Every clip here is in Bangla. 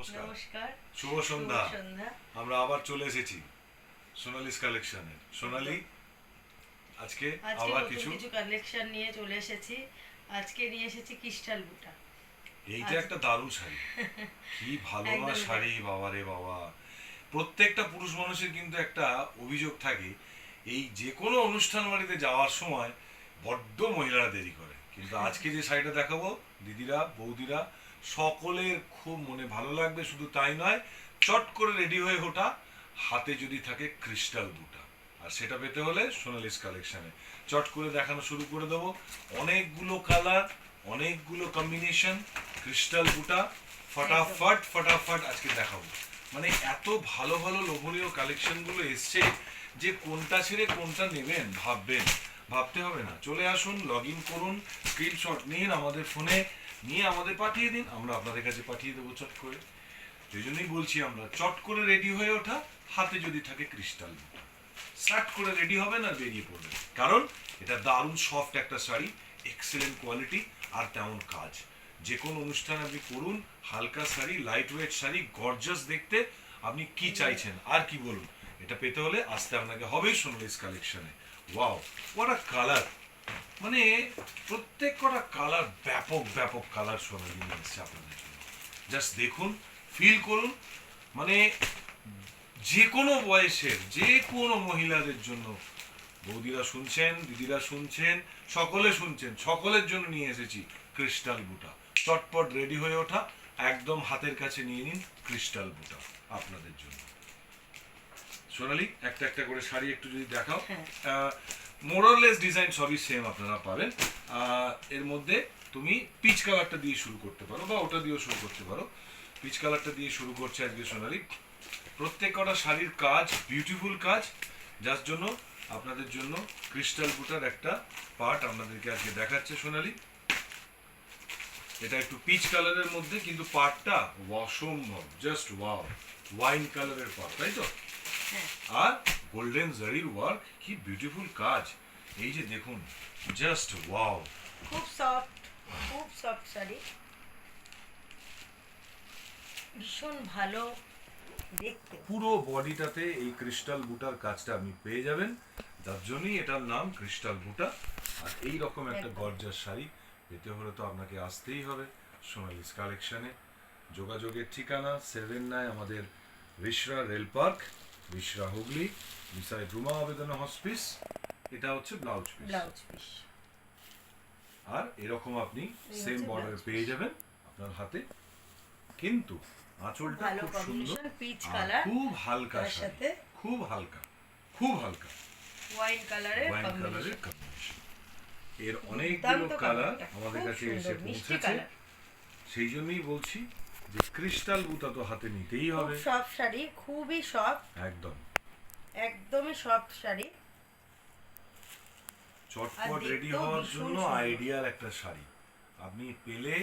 নমস্কার, নমস্কার। শুভ সন্ধ্যা। আমরা আবার চলে এসেছি সোনালিস কালেকশনে। সোনালি, আজকে আজকে আবার নতুন কিছু কিছু কালেকশন নিয়ে চলে এসেছি। আজকে নিয়ে এসেছি ক্রিস্টাল বুটা। এইটা আজ একটা দারুণ শাড়ি। কি ভালো না একদমই তাই। শাড়ি, বাবা রে বাবা। প্রত্যেকটা পুরুষ মানুষের কিন্তু একটা অভিযোগ থাকে, এই যে কোনো অনুষ্ঠান বাড়িতে যাওয়ার সময় বড্ড মহিলারা দেরি করে, কিন্তু আজকে যে শাড়িটা দেখাবো, দিদিরা বৌদিরা সকলের খুব মনে ভালো লাগবে। শুধু তাই নয়, চট করে রেডি হয়ে ওঠা, হাতে যদি থাকে ক্রিস্টাল বুটা। আর সেটা পেতে হলে সোনালিস কালেকশনে চট করে দেখানো শুরু করে দেবো। অনেকগুলো কালার, অনেকগুলো কম্বিনেশন, ক্রিস্টাল বুটা, ফটাফট ফটাফট আজকে দেখাবো। মানে এত ভালো ভালো লোভনীয় কালেকশনগুলো এসছে যে কোনটা ছেড়ে কোনটা নেবেন ভাববেন, ভাবতে হবে না। চলে আসুন, লগ ইন করুন, স্ক্রিনশট নিন আমাদের ফোনে, নিয়ে আমাদের পাঠিয়ে দিন, আমরা আপনাদের কাছে পাঠিয়ে দেবো চট করে। সেই জন্যই বলছি আমরা, চট করে রেডি হয়ে ওঠা, হাতে যদি থাকে ক্রিস্টাল বুটা, সাট করে রেডি হবেন আর বেরিয়ে পড়বেন। কারণ এটা দারুণ সফট একটা শাড়ি, এক্সেলেন্ট কোয়ালিটি, আর তেমন কাজ। যে কোনো অনুষ্ঠান আপনি করুন, হালকা sari, light weight sari, gorgeous দেখতে। আপনি কি চাইছেন আর কি বলুন, এটা পেতে হলে আসতে আপনাকে হবেই সোনালিস কালেকশনে। Wow, what a colour! মানে প্রত্যেক কটা কালার ব্যাপক ব্যাপক কালার সোনালি নিয়ে এসছে আপনাদের জন্য। জাস্ট দেখুন, ফিল করুন। মানে যে কোনো বয়সের যে কোনো মহিলাদের জন্য, বৌদিরা শুনছেন, দিদিরা শুনছেন, সকলে শুনছেন, সকলের জন্য নিয়ে এসেছি ক্রিস্টাল বুটা। চটপট রেডি হয়ে ওঠা, একদম হাতের কাছে নিয়ে নিন ক্রিস্টাল বুটা আপনাদের জন্য। সোনালি, একটা একটা করে শাড়ি একটু যদি দেখাও। মোরলেস ডিজাইন সবই সেম আপনারা পাবেন। এর মধ্যে তুমি পিচ কালারটা দিয়ে শুরু করতে পারো, বা ওটা দিয়েও শুরু করতে পারো। পিচ কালারটা দিয়ে শুরু করছে আজকে সোনালি। প্রত্যেক কটা শাড়ির কাজ বিউটিফুল কাজ, যার জন্য আপনাদের জন্য ক্রিস্টাল বুটার একটা পার্ট আপনাদেরকে আজকে দেখাচ্ছে সোনালি। এটা একটু পিচ কালারের মধ্যে, কিন্তু পার্টটা অসম্ভব, জাস্ট ওয়াও। ওয়াইন কালারের পার্ট, তাই তো? আর গোল্ডেন জারির ওয়ার্ক, কি বিউটিফুল কাজ। এই যে দেখুন, জাস্ট ওয়াও। খুব সফট, খুব সফট শাড়ি, ভীষণ ভালো দেখতে। পুরো বডিটাতে এই ক্রিস্টাল বুটার কাজটা আপনি পেয়ে যাবেন, যার জন্যই এটার নাম ক্রিস্টাল বুটা। আর এই রকম একটা গর্জাস শাড়ি পেতে হলে তো আপনাকে আসতেই হবে সোনালিস কালেকশনে। যোগাযোগের ঠিকানা 7-9 আমাদের Bishra rail park, Bishra Hooghly, beside Ruma Abedan hospice. এটা হচ্ছে ব্লাউজ পিস। Blouse piece. আর এরকম আপনি সেম বর্ডার পেয়ে যাবেন আপনার হাতে, কিন্তু আঁচলটা ভালো খুব সুন্দর, কম্বিনেশন, পিচ কালার, খুব হালকা তার শাড়ি, সাথে খুব হালকা, খুব হালকা ওয়াইন কালারের ওয়াইন কালারের কম্বিনেশন। কম্বিনেশন। এর অনেকগুলো কালার আমাদের কাছে এসে পৌঁছেছে। সেই জন্যই বলছি যে ক্রিস্টাল বুটা তো হাতে নিতেই হবে। খুব সফট শাড়ি, খুবই সফট, একদম একদমই সফট শাড়ি। চটপট রেডি হওয়ার জন্য আইডিয়াল একটা শাড়ি। আপনি পেলে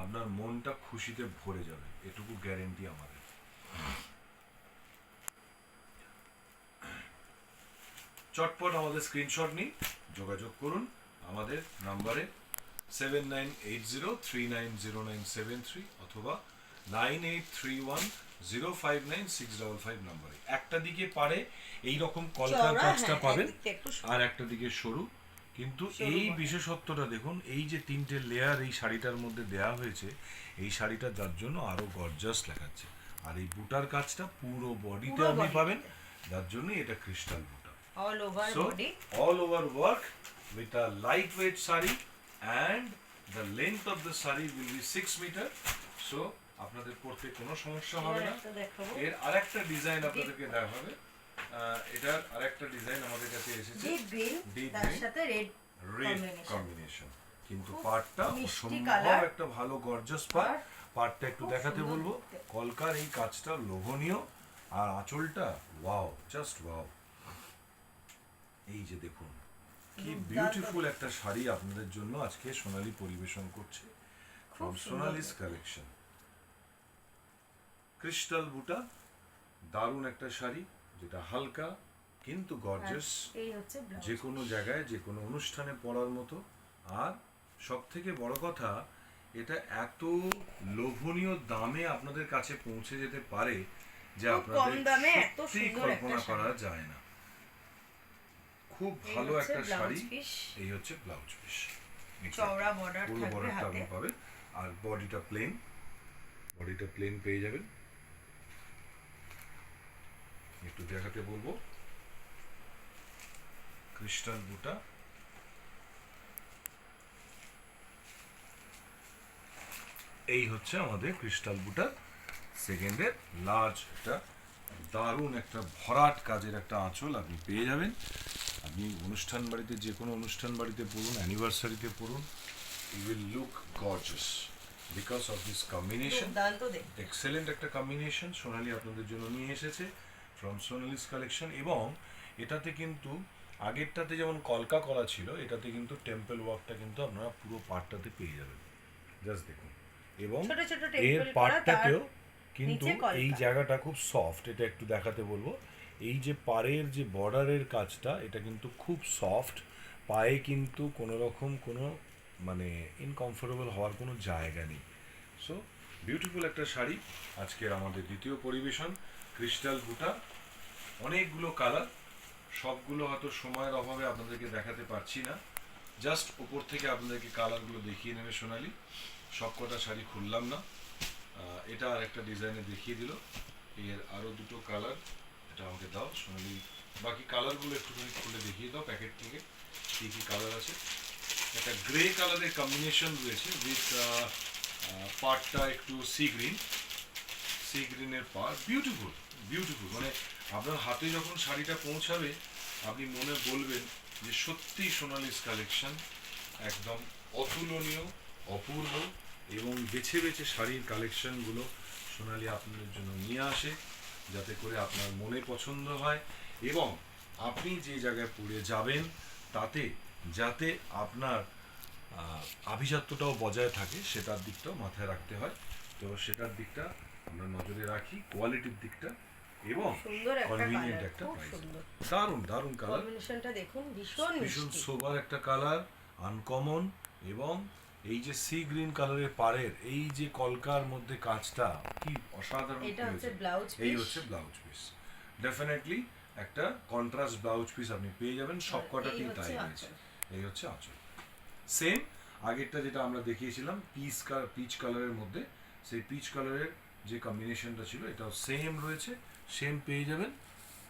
আপনার মনটা খুশিতে ভরে যাবে, এটুকু গ্যারেন্টি আমাদের। চটপট আমাদের স্ক্রিনশট নিন, যোগাযোগ করুন আমাদের নাম্বারে 7880390973 অথবা 9831059655 নাম্বারে। একটা দিকে পারে এই রকম কলকার কাজটা পাবেন, আর একটা দিকে সরু। কিন্তু এই বিশেষত্বটা দেখুন, এই যে তিনটে লেয়ার এই শাড়িটার মধ্যে দেয়া হয়েছে, এই শাড়িটা যার জন্য আরো গর্জাস দেখাচ্ছে। আর এই বুটার কাজটা পুরো বডিতে আপনি পাবেন, যার জন্য এটা ক্রিস্টাল বুটা। all over So, body, all over work with a lightweight sari, and the length of the sari will be 6 meter. So, আপনাদের পড়তে কোনো সমস্যা হবে না। এর আরেকটা ডিজাইন আপনাদেরকে দেখাবে। এটার আরেকটা ডিজাইন আমাদের কাছে এসেছে, ডিপ তার সাথে রেড কম্বিনেশন। কিন্তু পার্টটা অসম্ভব একটা ভালো গর্জাস পার্ট। পার্টটা একটু দেখাতে বলবো। কলকার এই কাজটা লোভনীয়, আর আঁচলটা ওয়াও, জাস্ট ওয়াও। এই যে দেখুন, কি বিউটিফুল একটা শাড়ি আপনাদের জন্য আজকে সোনালি পরিবেশন করছে ফ্রম সোনালিস কালেকশন। ক্রিস্টাল বুটা, দারুণ একটা শাড়ি, যেটা হালকা কিন্তু গর্জাস, যে কোনো জায়গায় যে কোনো অনুষ্ঠানে পরার মতো। আর সব থেকে বড় কথা, এটা এত লোভনীয় দামে আপনাদের কাছে পৌঁছে যেতে পারে যে খুব কম আপনাদের দামে এত সত্যিই সুন্দর একটা কল্পনা করা শাড়ি। যায় না। খুব এই ভালো হচ্ছে একটা ব্লাউজ শাড়ি। পিস, এই হচ্ছে ব্লাউজ পিস, চওড়া বর্ডার পুরো থাকবে বর্ডারটা হাতে। আপনি পাবেন আর বডিটা প্লেন পেয়ে যাবেন। একটু দেখাতে বলবো, ক্রিস্টাল বুটা, এই হচ্ছে আমাদের ক্রিস্টাল বুটা সেকেন্ডের লার্জ একটা দারুণ একটা ভরাট কাজের একটা আঁচল আপনি পেয়ে যাবেন। আপনি অনুষ্ঠান বাড়িতে, যে কোনো অনুষ্ঠান বাড়িতে পড়ুন, অ্যানিভার্সারিতে পড়ুন, you will look gorgeous because of this combination. দুর্দান্ত দেখতে। এক্সেলেন্ট একটা কম্বিনেশন সোনালি আপনাদের জন্য নিয়ে এসেছে ফ্রম সোনালিস কালেকশন। এবং এটাতে কিন্তু আগেরটাতে যেমন কলকা করা ছিল, এটাতে কিন্তু টেম্পল ওয়ার্কটা কিন্তু আপনারা পুরো পার্টটাতে পেয়ে যাবেন। জাস্ট দেখুন। এবং ছোট ছোট এর টেম্পল করা, তার পার্টটাতেও কিন্তু নিচে কলকা। এই জায়গাটা খুব সফট, এটা একটু দেখাতে বলবো। এই যে পাড়ের যে বর্ডারের কাজটা, এটা কিন্তু খুব সফট, পায়ে কিন্তু কোনো রকম কোনো মানে ইনকমফোর্টেবল হওয়ার কোনো জায়গা নেই। সো বিউটিফুল একটা শাড়ি আজকের আমাদের দ্বিতীয় পরিবেশন, ক্রিস্টাল বুটা। অনেকগুলো কালার, সবগুলো হয়তো সময়ের অভাবে আপনাদেরকে দেখাতে পারছি না, জাস্ট উপর থেকে আপনাদেরকে কালারগুলো দেখিয়ে নেবে সোনালি। সবকটা শাড়ি খুললাম না, এটা আর একটা ডিজাইনে দেখিয়ে দিল। এর আরও দুটো কালার, এটা আমাকে দাও সোনালি। বাকি কালারগুলো একটুখানি খুলে দেখিয়ে দাও প্যাকেট থেকে কী কী কালার আছে। একটা গ্রে কালারের কম্বিনেশন রয়েছে উইথ পার্টটা একটু সি গ্রিনের পার্ট। বিউটিফুল বিউটিফুল, মানে আপনার হাতে যখন শাড়িটা পৌঁছাবে আপনি মনে বলবেন যে সত্যি সোনালিস কালেকশন একদম অতুলনীয়, অপূর্ব। এবং বেছে বেছে শাড়ির কালেকশনগুলো সোনালি আপনাদের জন্য নিয়ে আসে যাতে করে আপনার মনে পছন্দ হয় এবং আপনি যে জায়গায় পড়ে যাবেন তাতে যাতে আপনার আভিজাত্যটাও বজায় থাকে, সেটার দিকটাও মাথায় রাখতে হয়। তো সেটার দিকটা আমরা নজরে রাখি, কোয়ালিটির দিকটা এবং সুন্দর একটা কনভিনিয়েন্ট কালার, একটা খুব প্রাইস। সুন্দর দারুণ দারুণ কালার, কম্বিনেশনটা দেখুন, ভীষণ ভীষণ মিষ্টি। সোবার একটা কালার, আনকমন। এবং এই যে সি গ্রিন কালারের পাড়ের এই যে কলকার মধ্যে কাজটা কি অসাধারণ এটা হচ্ছে করেছে। ব্লাউজ এই পিস, হচ্ছে ব্লাউজ পিস, ডেফিনেটলি একটা কন্ট্রাস্ট ব্লাউজ পিস আপনি পেয়ে যাবেন, সবকটাতেই তাই রয়েছে। এই হচ্ছে আঁচল। সেম আগেরটা যেটা আমরা দেখিয়েছিলাম পিচ কালারের মধ্যে, সেই পিচ কালারের যে কম্বিনেশনটা ছিল এটাও সেম রয়েছে, সেম পেয়ে যাবেন।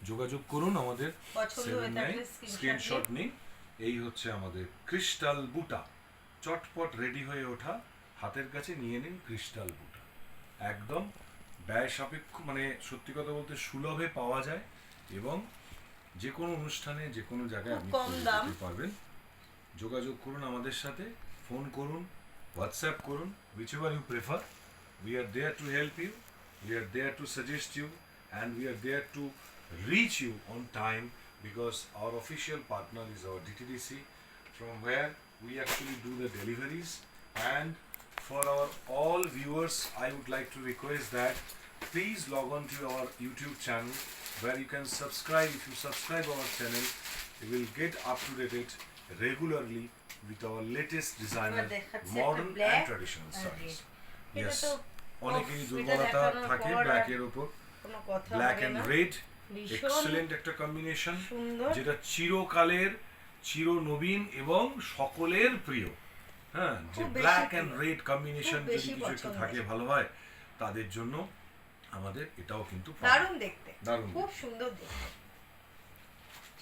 যোগাযোগ করুন আমাদের পছন্দ হয়ে থাকলে স্ক্রিনশট নিন। এই হচ্ছে আমাদের ক্রিস্টাল বুটা, চটপট রেডি হয়ে ওঠা, হাতের কাছে নিয়ে নিন ক্রিস্টাল বুটা। একদম ব্যয় সাপেক্ষ, মানে সত্যি কথা বলতে সুলভে পাওয়া যায় এবং যে কোনো অনুষ্ঠানে যে কোনো জায়গায় খুব আপনি কম পরে দাম। যেতে পারবেন। যোগাযোগ করুন আমাদের সাথে, ফোন করুন, হোয়াটসঅ্যাপ করুন, whichever you prefer. We are there to help you, we are there to suggest you, and we are there to reach you on time because our official partner is our DTDC, from where we actually do the deliveries. And for our all viewers, I would like to request that please log on to our YouTube channel where you can subscribe. If you subscribe our channel, you will get up to date regularly with our latest designer, দেখাচ্ছে modern একটা black and traditional R styles. red। এটা Yes, তো অনেকেরই এটা দুর্বলতা দেখানোর থাকে পর আর ব্ল্যাকের উপর, কোনো কথা ব্ল্যাক হবে অ্যান্ড না। রেড, ভীষণ এক্সেলেন্ট একটা কম্বিনেশন সুন্দর, যেটা চিরকালের, চিরনবীন এবং সকলের প্রিয়। হ্যাঁ, যে খুব বেশি ব্ল্যাক অ্যান্ড প্রিয়। রেড কম্বিনেশন খুব যদি বেশি কিছু একটু পছন্দের। থাকে ভালো হয়, তাদের জন্য আমাদের এটাও কিন্তু পাওয়া। দারুণ দেখতে, দারুণ খুব সুন্দর দেখতে।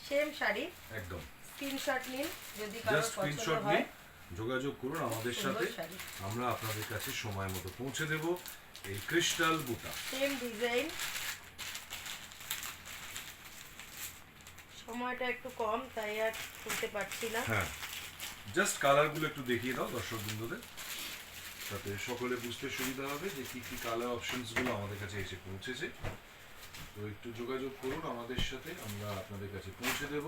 সেম শাড়ি, একদম। স্ক্রিনশট নিন যদি কারো জাস্ট পছন্দ স্ক্রিনশট হয়। নিন, যোগাযোগ করুন আমাদের সাথে, সুন্দর শাড়ি, আমরা আপনাদের কাছে সময় মতো পৌঁছে দেব এই ক্রিস্টাল বুটা। Same design. সময়টা একটু কম তাই আর খুলতে পারছি না। হ্যাঁ, জাস্ট কালারগুলো একটু দেখিয়ে দাও দর্শক বন্ধুদের, তাতে সকলে বুঝতে সুবিধা হবে যে কি কি কালার অপশনসগুলো আমাদের কাছে এসে পৌঁছেছে। তো একটু যোগাযোগ করুন আমাদের সাথে, আমরা আপনাদের কাছে পৌঁছে দেব।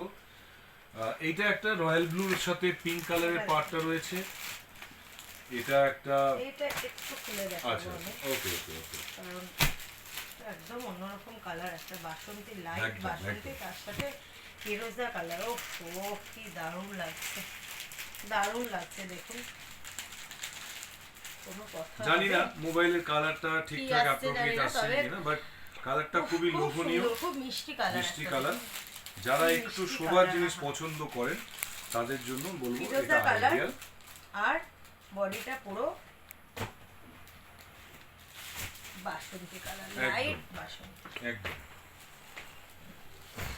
এইটা একটা রয়্যাল ব্লুর সাথে পিঙ্ক কালারের পার্টটা রয়েছে, এটা একটা, এইটা একটু খুলে আচ্ছা দেখাবো আমি, ওকে ওকে ওকে, কারণ একদম অন্যরকম কালার, একটা বাসন্তী লাইট একদম, বাসন্তী, একদম। তার সাথে ফিরোজা কালার। ও কি দারুণ লাগছে, দারুণ লাগছে দেখুন। কোনো কথা জানি না হবে? মোবাইলের কালারটা ঠিকঠাক আসছে জানি অ্যাপ্রোপ্রিয়েট না, আসছে তবে কিনা, বাট কালারটা খুবই খুব লোভনীয়, সুন্দর, খুব মিষ্টি কালার, মিষ্টি কালার। যারা একটু মিষ্টি শোবার colour, জিনিস আহা। পছন্দ করেন তাদের জন্য বলবো ফিরোজা এটা colour। আইডিয়াল। আর বডিটা পুরো বাসন্তী কালার, একদম। লাইট বাসন্তী, একদম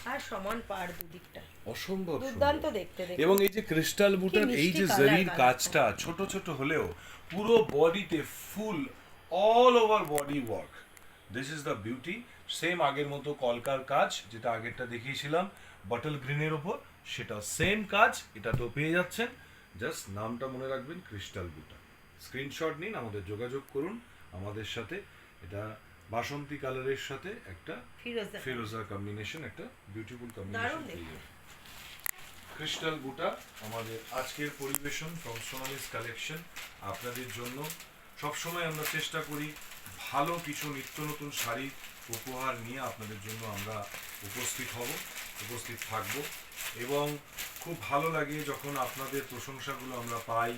আর সমান পাড় দুদিকটা, অসম্ভব দুর্দান্ত সুন্দর। দেখতে দেখতে। এবং এই যে ক্রিস্টাল বুটার মিষ্টি এই যে colour, জরির colour। কাজটা ছোট ছোট হলেও পুরো বডিতে ফুল all over body work, this is the beauty. Same আগের মতো কলকার কাজ যেটা আগেরটা দেখিয়েছিলাম বটল গ্রিনের ওপর, সেটা সেম কাজ এটাতেও পেয়ে যাচ্ছেন। জাস্ট নামটা মনে রাখবেন, ক্রিস্টাল বুটার। স্ক্রিনশট নিন, আমাদের যোগাযোগ করুন আমাদের সাথে। এটা বাসন্তী কালারের সাথে একটা ফিরোজা ফিরোজা কম্বিনেশন, একটা বিউটিফুল দারুণ কম্বিনেশন দেখতে। পেয়ে যাবেন। ক্রিস্টাল বুটা আমাদের আজকের পরিবেশন ফ্রম সোনালিস কালেকশন। আপনাদের জন্য সবসময় আমরা চেষ্টা করি ভালো কিছু নিত্য নতুন শাড়ি উপহার নিয়ে আপনাদের জন্য আমরা উপস্থিত থাকব। এবং খুব ভালো লাগে যখন আপনাদের প্রশংসাগুলো আমরা পাই,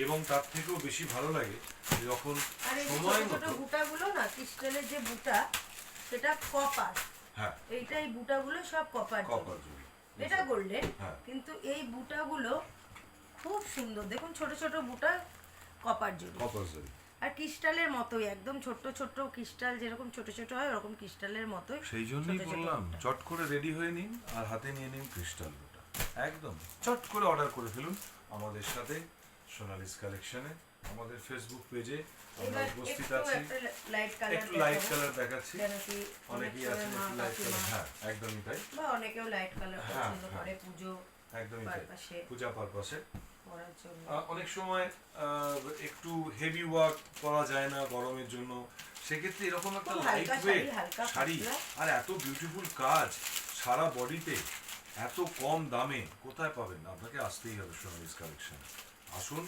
এবং তার থেকেও বেশি ভালো লাগে যখন আর এই যে সময় ছোট ছোট মতো, বুটাগুলো না, ক্রিস্টালের যে বুটা সেটা কপার, হ্যাঁ এইটা এই বুটাগুলো সব কপার, কপার জড়ি, এটা গোল্ডেন, হ্যাঁ। কিন্তু এই বুটাগুলো খুব সুন্দর, দেখুন ছোট ছোট বুটা কপার জড়ি, কপার জড়ি। আর ক্রিস্টালের মতোই একদম ছোট ছোট ক্রিস্টাল যেরকম ছোট ছোট হয় ওরকম ক্রিস্টালের মতোই। সেই জন্যই ছোট ছোট বললাম বুটা। চট করে রেডি হয়ে নিন আর হাতে নিয়ে নিন ক্রিস্টাল বুটা, একদম চট করে অর্ডার করে ফেলুন আমাদের সাথে সোনালিস কালেকশনে। আমাদের ফেসবুক পেজে আমরা এবার উপস্থিত একটু আছি। একটা লাইট কালার, একটু লাইট কালার দেখাচ্ছি, যেন কি অনেক অনেকেই সময় আছেন মা একটু লাইট কাকিমা কালার, হ্যাঁ একদমই তাই, বা অনেকেও লাইট কালার হ্যাঁ, পছন্দ হ্যাঁ। করে পুজো একদমই তাই, পারপাসে পূজা পারপাসে। করার জন্য। অনেক সময় একটু হেভি ওয়ার্ক করা যায় না গরমের জন্য, সেক্ষেত্রে এরকম একটা খুব লাইট হালকা ওয়েট শাড়ি, হালকা শাড়ি পাতলা। আর এত বিউটিফুল কাজ সারা বডিতে এত কম দামে কোথায় পাবেন? আপনাকে আসতেই হবে সোনালিস কালেকশন। আসুন,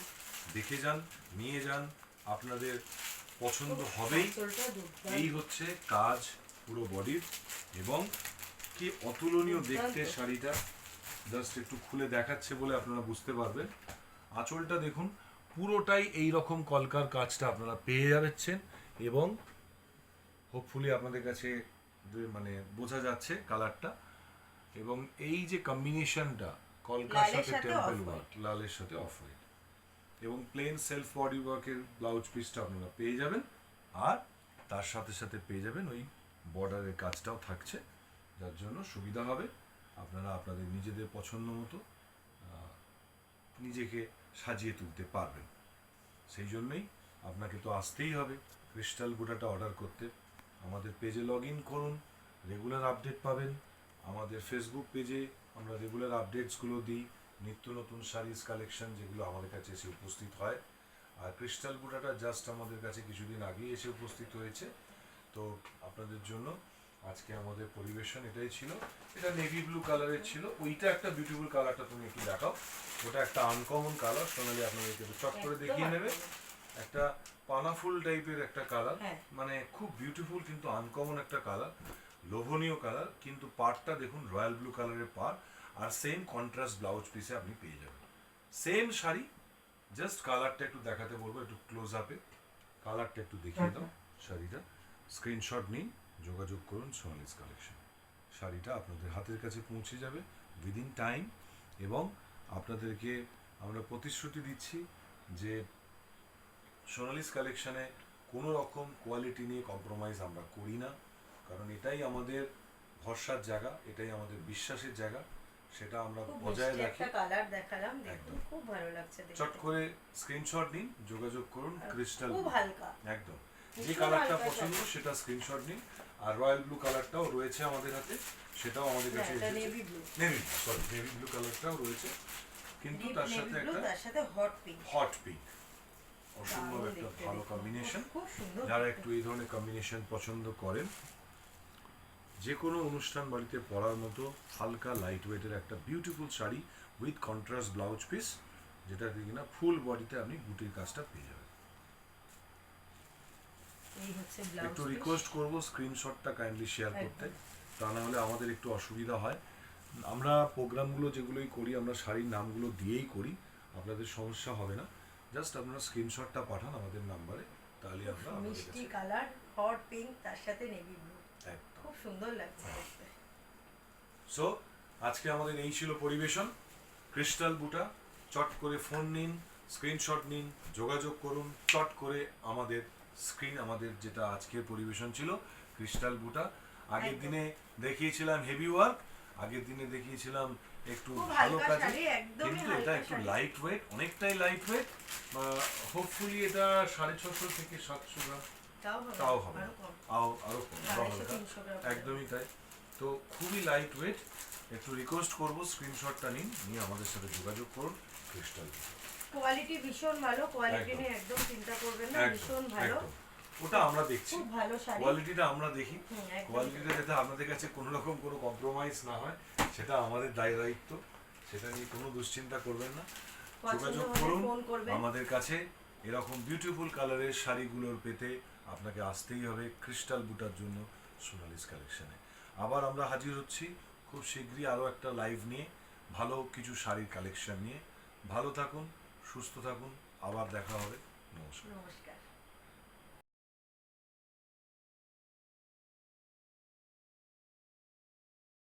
দেখে যান, নিয়ে যান, আপনাদের পছন্দ হবেই। আঁচলটা দুর্দান্ত। এই হচ্ছে কাজ পুরো বডির, এবং কি অতুলনীয় দেখতে দুর্দান্ত। শাড়িটা। জাস্ট একটু খুলে দেখাচ্ছে বলে আপনারা বুঝতে পারবেন। আঁচলটা দেখুন, পুরোটাই এই রকম কলকার কাজটা আপনারা পেয়ে যাচ্ছেন, এবং হোপফুলি আপনাদের কাছে মানে বোঝা যাচ্ছে কালারটা। এবং এই যে কম্বিনেশনটা কলকার লালের সাথে সাথে টেম্পল off-white। ওয়ার্ক, লালের সাথে অফ হোয়াইট, এবং প্লেন সেলফ বডি ওয়ার্কের ব্লাউজ পিসটা আপনারা পেয়ে যাবেন। আর তার সাথে সাথে পেয়ে যাবেন ওই বর্ডারের কাজটাও থাকছে, যার জন্য সুবিধা হবে। আপনারা আপনাদের নিজেদের পছন্দ মতো নিজেকে সাজিয়ে তুলতে পারবেন। সেই জন্যই আপনাকে তো আসতেই হবে ক্রিস্টাল বুটাটা অর্ডার করতে। আমাদের পেজে লগ ইন করুন, রেগুলার আপডেট পাবেন। আমাদের ফেসবুক পেজে আমরা রেগুলার আপডেটসগুলো দিই, নিত্য নতুন শাড়িজ কালেকশন যেগুলো আমাদের কাছে এসে উপস্থিত হয়। আর ক্রিস্টাল বুটাটা জাস্ট আমাদের কাছে কিছুদিন আগেই এসে উপস্থিত হয়েছে। তো আপনাদের জন্য আজকে আমাদের পরিবেশন এটাই ছিল। এটা নেভি ব্লু কালারের ছিল, ওইটা একটা বিউটিফুল কালারটা তুমি একটু দেখাও। ওটা একটা আনকমন কালার, সোনালি আপনাদেরকে একটু চট করে একদম দেখিয়ে নেবে। একদম। একটা পানাফুল টাইপের একটা কালার, হ্যাঁ। মানে খুব বিউটিফুল কিন্তু আনকমন একটা কালার, লোভনীয় কালার। কিন্তু পাড়টা দেখুন রয়্যাল ব্লু কালারের পাড়, আর সেম কন্ট্রাস্ট ব্লাউজ পিসে আপনি পেয়ে যাবেন। সেম শাড়ি, জাস্ট কালারটা একটু দেখাতে বলবো, একটু ক্লোজ আপে কালারটা একটু দেখিয়ে দাও শাড়িটা। স্ক্রিনশট নিন, যোগাযোগ করুন সোনালিস কালেকশন। শাড়িটা আপনাদের হাতের কাছে পৌঁছে যাবে উইদিন টাইম। এবং আপনাদেরকে আমরা প্রতিশ্রুতি দিচ্ছি যে সোনালিস কালেকশনে কোনো রকম কোয়ালিটি নিয়ে কম্প্রোমাইজ আমরা করি না, কারণ এটাই আমাদের ভরসার জায়গা, এটাই আমাদের বিশ্বাসের জায়গা, সেটা আমরা খুব বজায় মিষ্টি রাখি। একটা কালার দেখালাম, দেখুন একদম। খুব ভালো লাগছে দেখতে। চট করে স্ক্রিনশট নিন, যোগাযোগ করুন আর ক্রিস্টাল, খুব হালকা, একদম যে ভীষণ কালারটা হালকা পছন্দ সেটা স্ক্রিনশট নিন। আর রয়্যাল ব্লু কালারটাও রয়েছে আমাদের হাতে, সেটাও আমাদের কাছে এটা এসেছে। নেভি ব্লু, নেভি ব্লু কালারটাও রয়েছে, কিন্তু তার সাথে নেভি ব্লু, একটা তার সাথে হট পিঙ্ক, হট পিঙ্ক, অসম্ভব দারুণ একটা দেখতে ভালো দেখুন। কম্বিনেশন। খুব সুন্দর যারা দেখতে। একটু এই ধরনের কম্বিনেশন পছন্দ করেন, যে কোনো অনুষ্ঠান বাড়িতে পরার মতো হালকা লাইট ওয়েটের একটা beautiful sari with contrast blouse piece, যেটা কিনা ফুল বডিতে আপনি বুটির কাজটা পেয়ে যাবেন। এই হচ্ছে ব্লাউজ একটু পিস। রিকোয়েস্ট করব স্ক্রিনশটটা কাইন্ডলি শেয়ার করতে, একদম। তা না হলে আমাদের একটু অসুবিধা হয়। আমরা প্রোগ্রামগুলো যেগুলোই করি আমরা শাড়ির নামগুলো দিয়েই করি, আপনাদের সমস্যা হবে না। জাস্ট আপনারা স্ক্রিনশটটা পাঠান আমাদের নাম্বারে, তাহলে আমরা আপনাদের মিষ্টি কাছে কালার, হট পিঙ্ক, তার সাথে নেভি ব্লু, একদম। খুব সুন্দর লাগছে দেখতে। সো আজকে আমাদের এই ছিল পরিবেশন ক্রিস্টাল বুটা। চট করে ফোন নিন, স্ক্রিনশট নিন, যোগাযোগ করুন চট করে আমাদের আমাদের যেটা আজকের পরিবেশন ছিল ক্রিস্টাল বুটা। আগের একদম। দিনে দেখিয়েছিলাম হেভি ওয়ার্ক, আগের দিনে দেখিয়েছিলাম একটু খুব ভালো হালকা কাজে, শাড়ি, একদমই কিন্তু এটা হালকা একটু শাড়ি। লাইট ওয়েট, অনেকটাই লাইট ওয়েট। হোপফুলি এটা 650 থেকে 700 গ্রাম তাও হবে, আরো কম। আরো কম, আরো 250 হালকা। 300 গ্রাম। একদমই তাই। তো খুবই লাইট ওয়েট। একটু রিকোয়েস্ট করবো স্ক্রিনশটটা নিন, নিয়ে আমাদের সাথে যোগাযোগ করুন ক্রিস্টাল। কোয়ালিটি ভীষণ ভালো, কোয়ালিটি একদম। নিয়ে একদম চিন্তা করবেন না, একদম ভীষণ ভালো, একদম। ওটা আমরা দেখছি, খুব ভালো শাড়ি। কোয়ালিটিটা আমরা দেখি, একদম। কোয়ালিটিটা যাতে আপনাদের কাছে কোনো রকম কোনো কম্প্রোমাইজ না হয় সেটা আমাদের দায়িত্ব, সেটা নিয়ে কোনো দুশ্চিন্তা করবেন না। পছন্দ যোগাযোগ হলে করুন ফোন করবেন। আমাদের কাছে। এরকম বিউটিফুল কালারের শাড়িগুলোর পেতে আপনাকে আসতেই হবে ক্রিস্টাল বুটার জন্য সোনালিস কালেকশনে। আবার আমরা হাজির হচ্ছি খুব শীঘ্রই আরও একটা লাইভ নিয়ে, ভালো কিছু শাড়ির কালেকশন নিয়ে। ভালো থাকুন, সুস্থ থাকুন, আবার দেখা হবে। নমস্কার। নমস্কার।